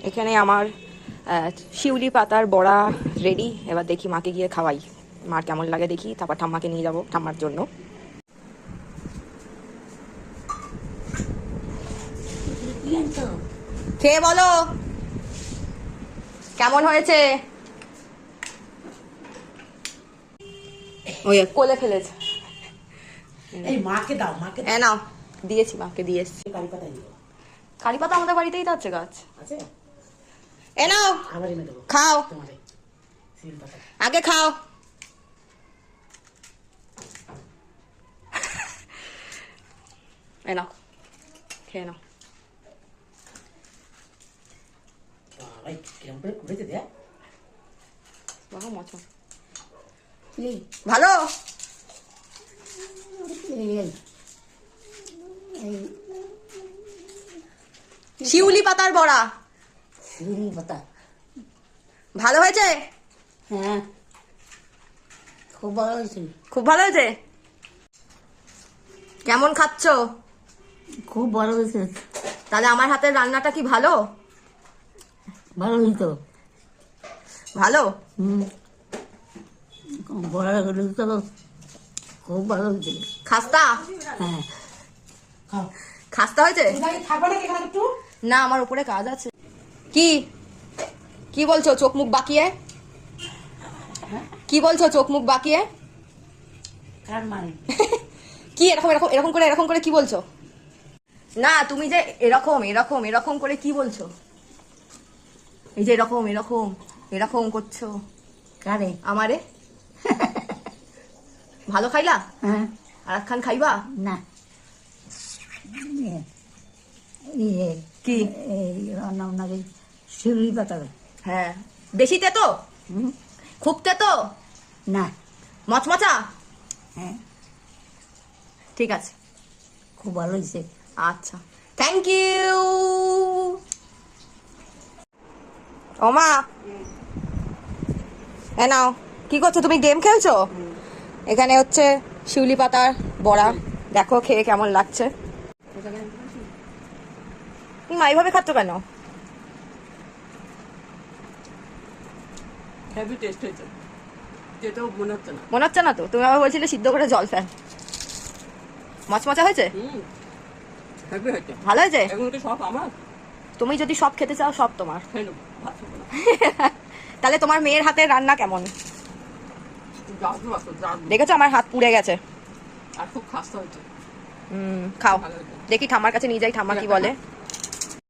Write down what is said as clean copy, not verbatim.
এখানে আমার শিউলি পাতার বড়া রেডি। এবার দেখি মাকে গিয়ে খাওয়াই, মার কেমন লাগে দেখি, তারপর ঠাম্মাকে নিয়ে যাবো ঠাম্মার জন্য। খেয়ে বলো কেমন হয়েছে। ওই কোলে ফেলেছে। এই মাকে দাও, মাকে হ্যাঁ নাও, দিয়েছি মাকে, দিয়ে এসছি। কারি পাতা দিও। কারি পাতা আমাদের বাড়িতেই তো আছে গাছ। আছে? এ নাও আবার এনে দেবো খাও, তোমারে শিউলি পাতা। আগে খাও। এ নাও, খেয়ে নাও। ভাই কিরম করে কুড়েছে দেখ। বাবা মচা ভালো। শিউলি পাতার বড়া শিউলি পাতা ভালো হয়েছে? হ্যাঁ খুব ভালো হয়েছে। খুব ভালো হয়েছে। কেমন খাচ্ছ? খুব ভালো হয়েছে। তাহলে আমার হাতের রান্নাটা কি ভালো? ভালো হইতো। ভালো? বড়া করে তো খুব ভালো হয়েছে। খাস্তা? হ্যাঁ খাও। খাস্তা হয়েছে? থাকবে না এখানে একটু? না, আমার উপরে কাজ আছে। কি কি বলছো চোখ মুখ বাকিয়ে? কি বলছো চোখ মুখ বাকিয়ে? কার মানে? কি এরকম এরকম এরকম করে কি বলছো? না, তুমি যে এরকম এরকম এরকম করে কি বলছো? এই যে এরকম এরকম এরকম করছো কারে? আমারে। ভালো খাইলা? হ্যাঁ। আর একখান খাইবা? না কি? রান্না নাকি শিউলি পাতা? হ্যাঁ। বেশি তেতো? খুব তেতো? না। মচমচা? হ্যাঁ ঠিক আছে, খুব ভালো হয়েছে। আচ্ছা, থ্যাংক ইউ। ও মা, এ নাও। কি করছো তুমি? গেম খেলছো? এখানে হচ্ছে শিউলি পাতার বড়া, দেখো খেয়ে কেমন লাগছে। মা এইভাবে খাচ্ছ কেন? হেভি টেস্ট হয়েছে, যেটাও মনে হচ্ছে না। মনে হচ্ছে না তো? তুমি আবার বলছিলে সিদ্ধ করে জল ফেল। মচমচা হয়েছে? হেভি হয়েছে। ভালো হয়েছে? এখন তো সব আমার। তুমি যদি সব খেতে চাও সব তোমার। খেয়ে নেবো, ভাত খাবো না। তাহলে তোমার মেয়ের হাতের রান্না কেমন? জাদু আছে, জাদু। দেখেছো আমার হাত পুড়ে গেছে। আর খুব খাস্তা হয়েছে। খাও, ভালো হয়েছে। দেখি ঠাম্মার কাছে নিয়ে যাই, ঠাম্মা কি বলে।